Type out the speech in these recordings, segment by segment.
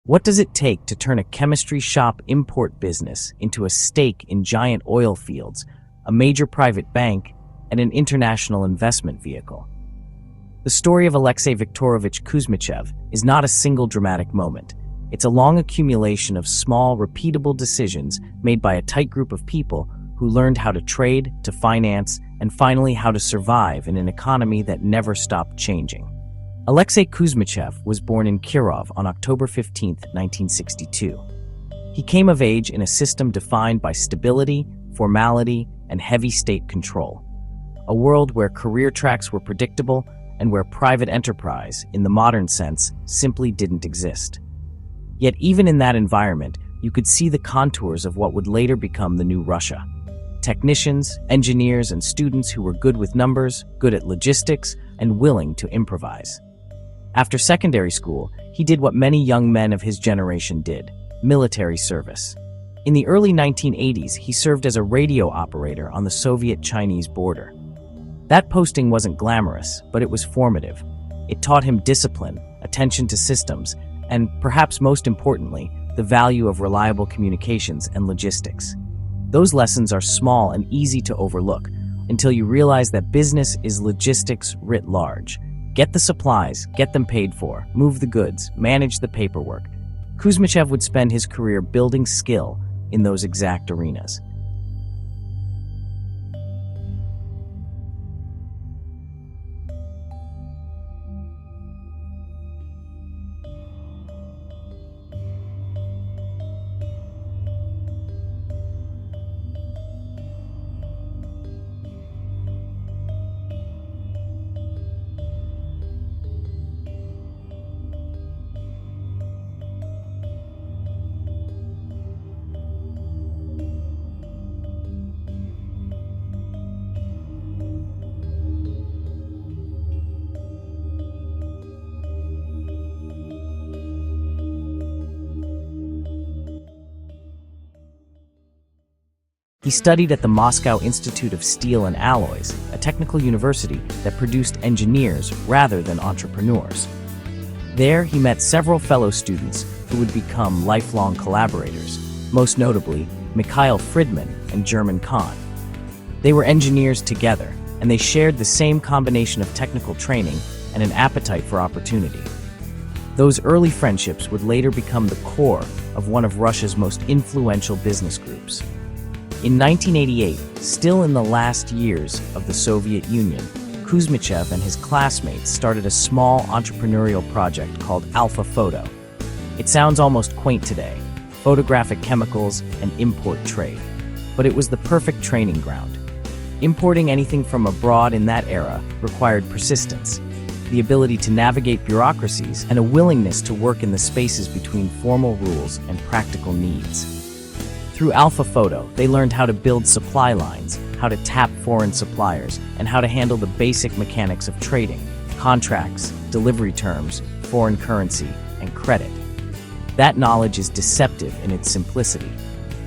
What does it take to turn a chemistry shop import business into a stake in giant oil fields, a major private bank, and an international investment vehicle? The story of Alexey Viktorovich Kuzmichev is not a single dramatic moment. It's a long accumulation of small, repeatable decisions made by a tight group of people who learned how to trade, to finance, and finally how to survive in an economy that never stopped changing. Alexey Kuzmichev was born in Kirov on October 15, 1962. He came of age in a system defined by stability, formality, and heavy state control. A world where career tracks were predictable and where private enterprise, in the modern sense, simply didn't exist. Yet even in that environment, you could see the contours of what would later become the new Russia. Technicians, engineers, and students who were good with numbers, good at logistics, and willing to improvise. After secondary school, he did what many young men of his generation did: military service. In the early 1980s, he served as a radio operator on the Soviet-Chinese border. That posting wasn't glamorous, but it was formative. It taught him discipline, attention to systems, and, perhaps most importantly, the value of reliable communications and logistics. Those lessons are small and easy to overlook until you realize that business is logistics writ large. Get the supplies, get them paid for, move the goods, manage the paperwork. Kuzmichev would spend his career building skill in those exact arenas. He studied at the Moscow Institute of Steel and Alloys, a technical university that produced engineers rather than entrepreneurs. There, he met several fellow students who would become lifelong collaborators, most notably Mikhail Fridman and German Kahn. They were engineers together, and they shared the same combination of technical training and an appetite for opportunity. Those early friendships would later become the core of one of Russia's most influential business groups. In 1988, still in the last years of the Soviet Union, Kuzmichev and his classmates started a small entrepreneurial project called Alfa Photo. It sounds almost quaint today: photographic chemicals and import trade. But it was the perfect training ground. Importing anything from abroad in that era required persistence, the ability to navigate bureaucracies, and a willingness to work in the spaces between formal rules and practical needs. Through Alfa Photo, they learned how to build supply lines, how to tap foreign suppliers, and how to handle the basic mechanics of trading: contracts, delivery terms, foreign currency, and credit. That knowledge is deceptive in its simplicity.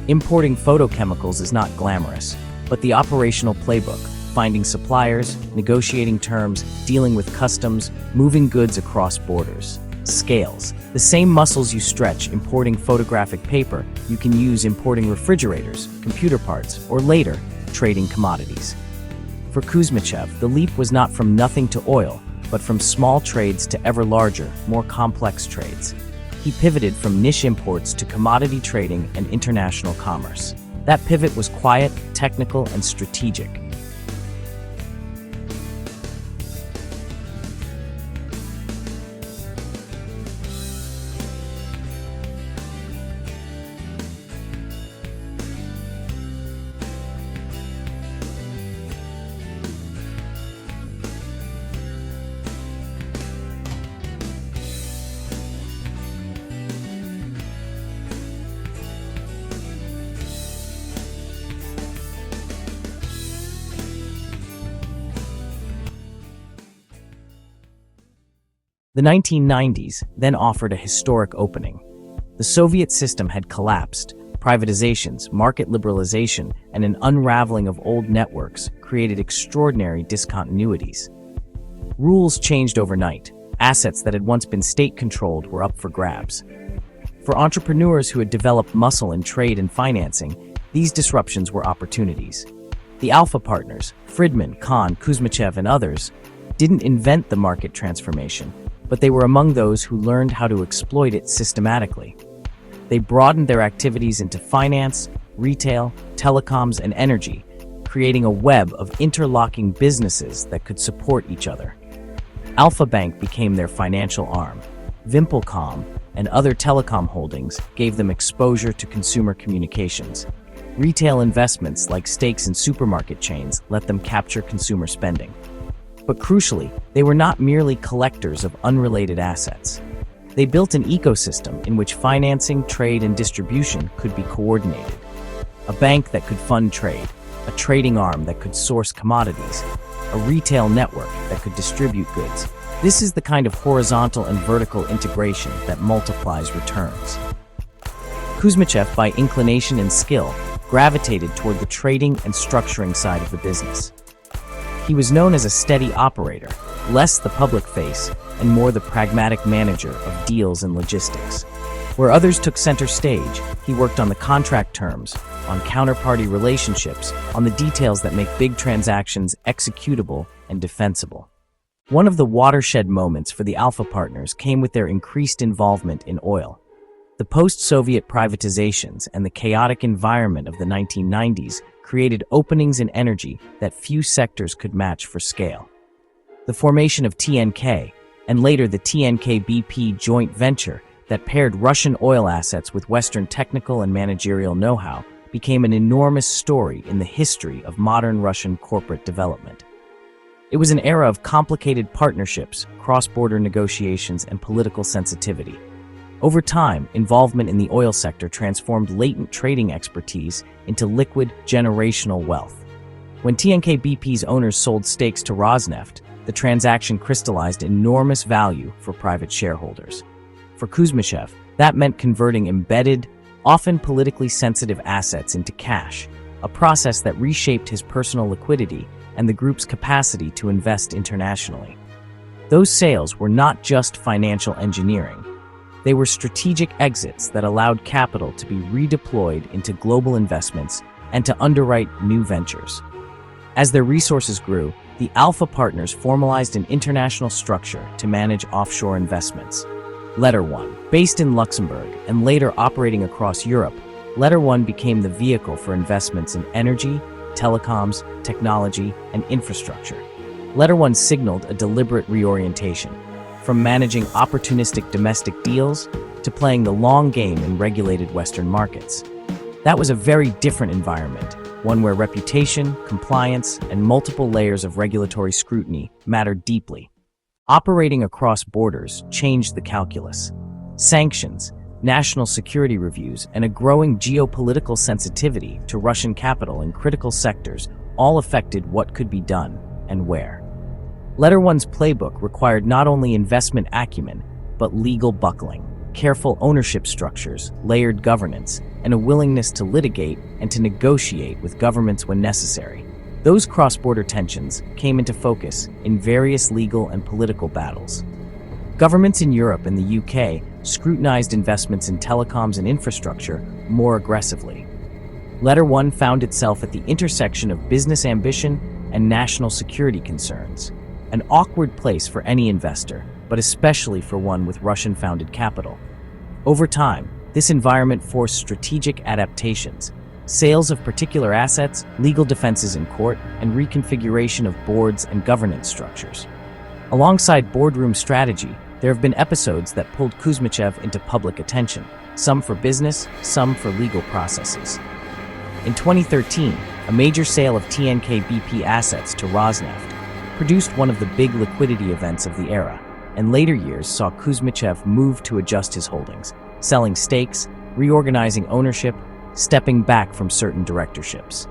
Importing photochemicals is not glamorous, but the operational playbook: finding suppliers, negotiating terms, dealing with customs, moving goods across borders. Scales. The same muscles you stretch importing photographic paper, you can use importing refrigerators, computer parts, or later, trading commodities. For Kuzmichev, the leap was not from nothing to oil, but from small trades to ever larger, more complex trades. He pivoted from niche imports to commodity trading and international commerce. That pivot was quiet, technical, and strategic. The 1990s then offered a historic opening. The Soviet system had collapsed. Privatizations, market liberalization, and an unraveling of old networks created extraordinary discontinuities. Rules changed overnight. Assets that had once been state-controlled were up for grabs. For entrepreneurs who had developed muscle in trade and financing, these disruptions were opportunities. The Alfa partners, Fridman, Khan, Kuzmichev, and others, didn't invent the market transformation, but they were among those who learned how to exploit it systematically. They broadened their activities into finance, retail, telecoms, and energy, creating a web of interlocking businesses that could support each other. Alfa Bank became their financial arm. VimpelCom and other telecom holdings gave them exposure to consumer communications. Retail investments like stakes in supermarket chains let them capture consumer spending. But crucially, they were not merely collectors of unrelated assets. They built an ecosystem in which financing, trade, and distribution could be coordinated. A bank that could fund trade, a trading arm that could source commodities, a retail network that could distribute goods. This is the kind of horizontal and vertical integration that multiplies returns. Kuzmichev, by inclination and skill, gravitated toward the trading and structuring side of the business. He was known as a steady operator, less the public face and more the pragmatic manager of deals and logistics. Where others took center stage, he worked on the contract terms, on counterparty relationships, on the details that make big transactions executable and defensible. One of the watershed moments for the Alfa partners came with their increased involvement in oil. The post-Soviet privatizations and the chaotic environment of the 1990s created openings in energy that few sectors could match for scale. The formation of TNK, and later the TNK-BP joint venture that paired Russian oil assets with Western technical and managerial know-how, became an enormous story in the history of modern Russian corporate development. It was an era of complicated partnerships, cross-border negotiations, and political sensitivity. Over time, involvement in the oil sector transformed latent trading expertise into liquid, generational wealth. When TNK-BP's owners sold stakes to Rosneft, the transaction crystallized enormous value for private shareholders. For Kuzmichev, that meant converting embedded, often politically sensitive assets into cash, a process that reshaped his personal liquidity and the group's capacity to invest internationally. Those sales were not just financial engineering. They were strategic exits that allowed capital to be redeployed into global investments and to underwrite new ventures. As their resources grew, the Alfa partners formalized an international structure to manage offshore investments. Letter One, based in Luxembourg and later operating across Europe, Letter One became the vehicle for investments in energy, telecoms, technology, and infrastructure. Letter One signaled a deliberate reorientation, from managing opportunistic domestic deals to playing the long game in regulated Western markets. That was a very different environment, one where reputation, compliance, and multiple layers of regulatory scrutiny mattered deeply. Operating across borders changed the calculus. Sanctions, national security reviews, and a growing geopolitical sensitivity to Russian capital in critical sectors all affected what could be done and where. Letter One's playbook required not only investment acumen, but legal buckling, careful ownership structures, layered governance, and a willingness to litigate and to negotiate with governments when necessary. Those cross-border tensions came into focus in various legal and political battles. Governments in Europe and the UK scrutinized investments in telecoms and infrastructure more aggressively. Letter One found itself at the intersection of business ambition and national security concerns, an awkward place for any investor, but especially for one with Russian-founded capital. Over time, this environment forced strategic adaptations, sales of particular assets, legal defenses in court, and reconfiguration of boards and governance structures. Alongside boardroom strategy, there have been episodes that pulled Kuzmichev into public attention, some for business, some for legal processes. In 2013, a major sale of TNK-BP assets to Rosneft produced one of the big liquidity events of the era, and later years saw Kuzmichev move to adjust his holdings, selling stakes, reorganizing ownership, stepping back from certain directorships.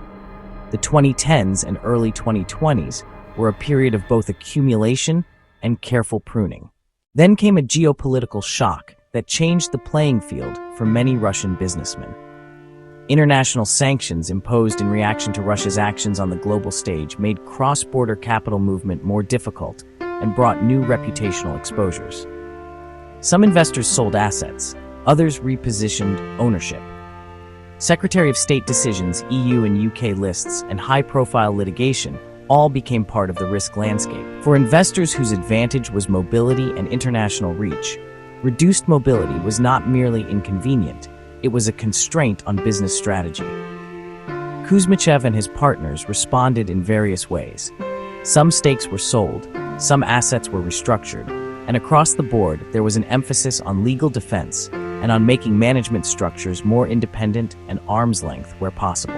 The 2010s and early 2020s were a period of both accumulation and careful pruning. Then came a geopolitical shock that changed the playing field for many Russian businessmen. International sanctions imposed in reaction to Russia's actions on the global stage made cross-border capital movement more difficult and brought new reputational exposures. Some investors sold assets, Others repositioned ownership. Secretary of State decisions, EU and UK lists, and high-profile litigation all became part of the risk landscape. For investors whose advantage was mobility and international reach, reduced mobility was not merely inconvenient, it was a constraint on business strategy. Kuzmichev and his partners responded in various ways. Some stakes were sold, some assets were restructured, and across the board there was an emphasis on legal defense and on making management structures more independent and arm's length where possible.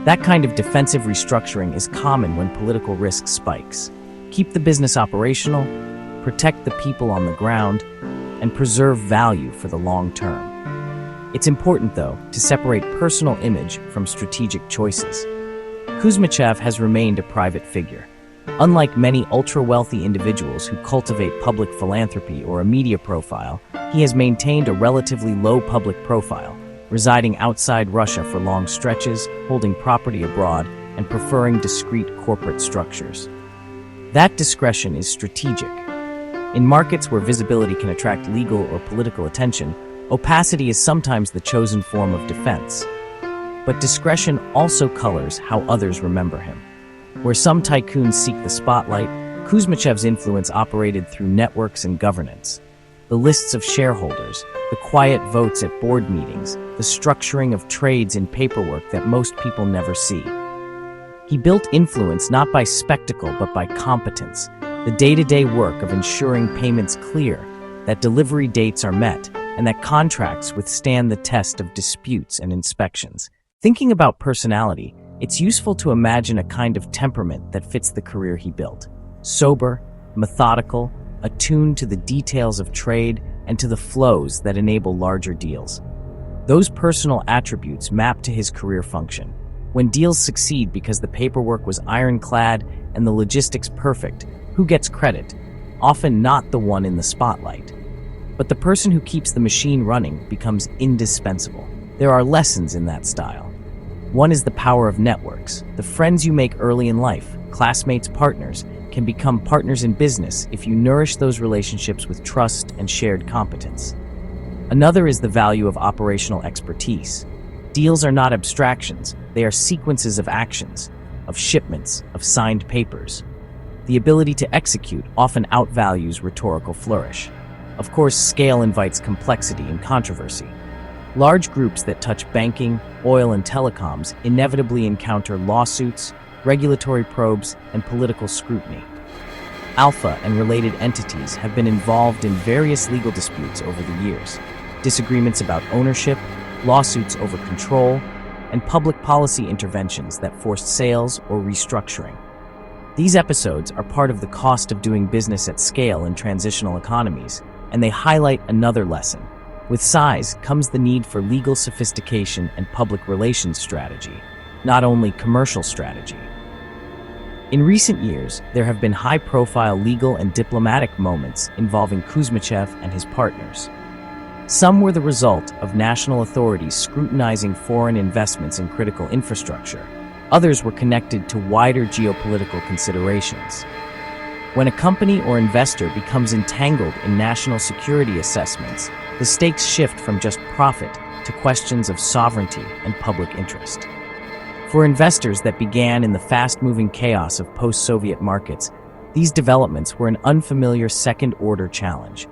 That kind of defensive restructuring is common when political risk spikes. Keep the business operational, protect the people on the ground, and preserve value for the long term. It's important, though, to separate personal image from strategic choices. Kuzmichev has remained a private figure. Unlike many ultra-wealthy individuals who cultivate public philanthropy or a media profile, he has maintained a relatively low public profile, residing outside Russia for long stretches, holding property abroad, and preferring discreet corporate structures. That discretion is strategic. In markets where visibility can attract legal or political attention, opacity is sometimes the chosen form of defense. But discretion also colors how others remember him. Where some tycoons seek the spotlight, Kuzmichev's influence operated through networks and governance. The lists of shareholders, the quiet votes at board meetings, the structuring of trades in paperwork that most people never see. He built influence not by spectacle but by competence, the day-to-day work of ensuring payments clear, that delivery dates are met, and that contracts withstand the test of disputes and inspections. Thinking about personality, it's useful to imagine a kind of temperament that fits the career he built. Sober, methodical, attuned to the details of trade and to the flows that enable larger deals. Those personal attributes map to his career function. When deals succeed because the paperwork was ironclad and the logistics perfect, who gets credit? Often not the one in the spotlight. But the person who keeps the machine running becomes indispensable. There are lessons in that style. One is the power of networks. The friends you make early in life, classmates, partners, can become partners in business if you nourish those relationships with trust and shared competence. Another is the value of operational expertise. Deals are not abstractions, they are sequences of actions, of shipments, of signed papers. The ability to execute often outvalues rhetorical flourish. Of course, scale invites complexity and controversy. Large groups that touch banking, oil, and telecoms inevitably encounter lawsuits, regulatory probes, and political scrutiny. Alfa and related entities have been involved in various legal disputes over the years, disagreements about ownership, lawsuits over control, and public policy interventions that forced sales or restructuring. These episodes are part of the cost of doing business at scale in transitional economies, and they highlight another lesson. With size comes the need for legal sophistication and public relations strategy, not only commercial strategy. In recent years, there have been high-profile legal and diplomatic moments involving Kuzmichev and his partners. Some were the result of national authorities scrutinizing foreign investments in critical infrastructure. Others were connected to wider geopolitical considerations. When a company or investor becomes entangled in national security assessments, the stakes shift from just profit to questions of sovereignty and public interest. For investors that began in the fast-moving chaos of post-Soviet markets, these developments were an unfamiliar second-order challenge.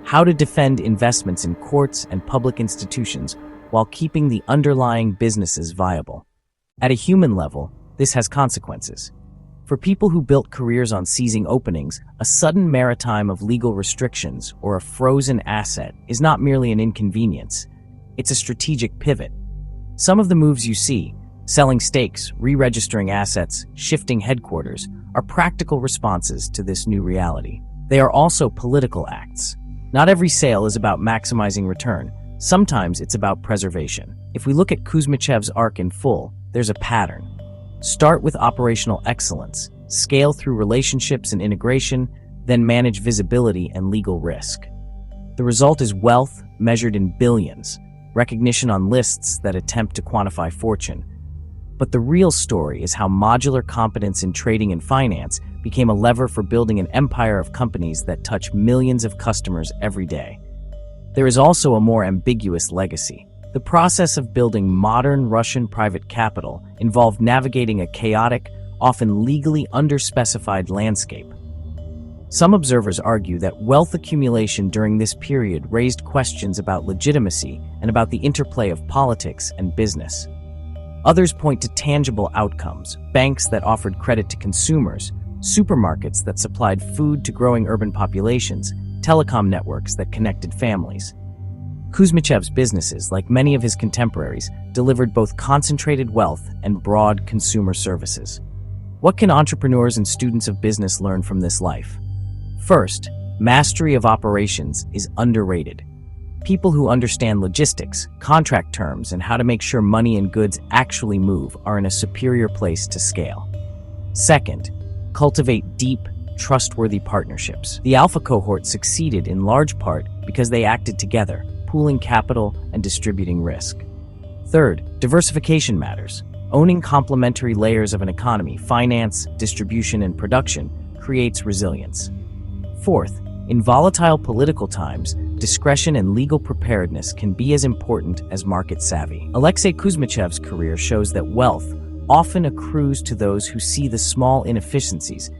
How to defend investments in courts and public institutions while keeping the underlying businesses viable. At a human level, this has consequences. For people who built careers on seizing openings, a sudden maritime of legal restrictions or a frozen asset is not merely an inconvenience, it's a strategic pivot. Some of the moves you see, selling stakes, re-registering assets, shifting headquarters, are practical responses to this new reality. They are also political acts. Not every sale is about maximizing return. Sometimes it's about preservation. If we look at Kuzmichev's arc in full, there's a pattern. Start with operational excellence, scale through relationships and integration, then manage visibility and legal risk. The result is wealth measured in billions, recognition on lists that attempt to quantify fortune. But the real story is how modular competence in trading and finance became a lever for building an empire of companies that touch millions of customers every day. There is also a more ambiguous legacy. The process of building modern Russian private capital involved navigating a chaotic, often legally underspecified landscape. Some observers argue that wealth accumulation during this period raised questions about legitimacy and about the interplay of politics and business. Others point to tangible outcomes: banks that offered credit to consumers, supermarkets that supplied food to growing urban populations, telecom networks that connected families. Kuzmichev's businesses, like many of his contemporaries, delivered both concentrated wealth and broad consumer services. What can entrepreneurs and students of business learn from this life? First, mastery of operations is underrated. People who understand logistics, contract terms, and how to make sure money and goods actually move are in a superior place to scale. Second, cultivate deep, trustworthy partnerships. The Alpha cohort succeeded in large part because they acted together, pooling capital and distributing risk. Third, diversification matters. Owning complementary layers of an economy, finance, distribution, and production, creates resilience. Fourth, in volatile political times, discretion and legal preparedness can be as important as market savvy. Alexey Kuzmichev's career shows that wealth often accrues to those who see the small inefficiencies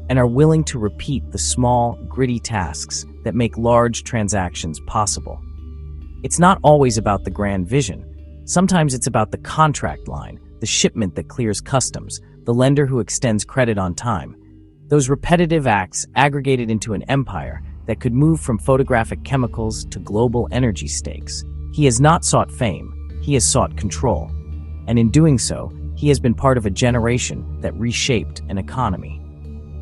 and are willing to repeat the small, gritty tasks that make large transactions possible. It's not always about the grand vision. Sometimes it's about the contract line, the shipment that clears customs, the lender who extends credit on time. Those repetitive acts aggregated into an empire that could move from photographic chemicals to global energy stakes. He has not sought fame, he has sought control. And in doing so, he has been part of a generation that reshaped an economy.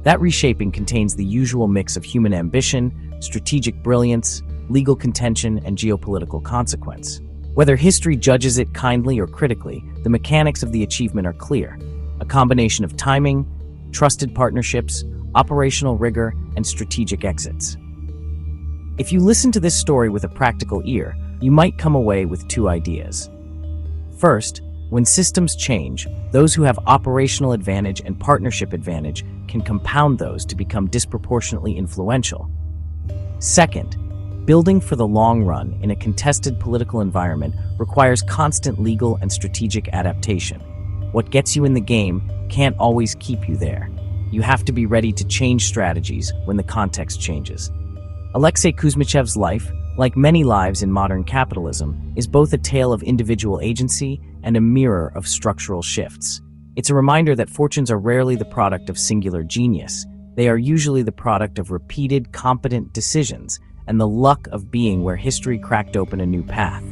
That reshaping contains the usual mix of human ambition, strategic brilliance, legal contention, and geopolitical consequence. Whether history judges it kindly or critically, the mechanics of the achievement are clear: a combination of timing, trusted partnerships, operational rigor, and strategic exits. If you listen to this story with a practical ear, you might come away with two ideas. First, when systems change, those who have operational advantage and partnership advantage can compound those to become disproportionately influential. Second, building for the long run in a contested political environment requires constant legal and strategic adaptation. What gets you in the game can't always keep you there. You have to be ready to change strategies when the context changes. Alexey Kuzmichev's life, like many lives in modern capitalism, is both a tale of individual agency and a mirror of structural shifts. It's a reminder that fortunes are rarely the product of singular genius. They are usually the product of repeated, competent decisions and the luck of being where history cracked open a new path.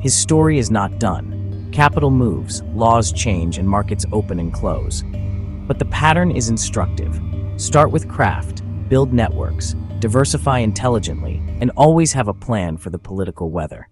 His story is not done. Capital moves, laws change, and markets open and close. But the pattern is instructive. Start with craft, build networks, diversify intelligently, and always have a plan for the political weather.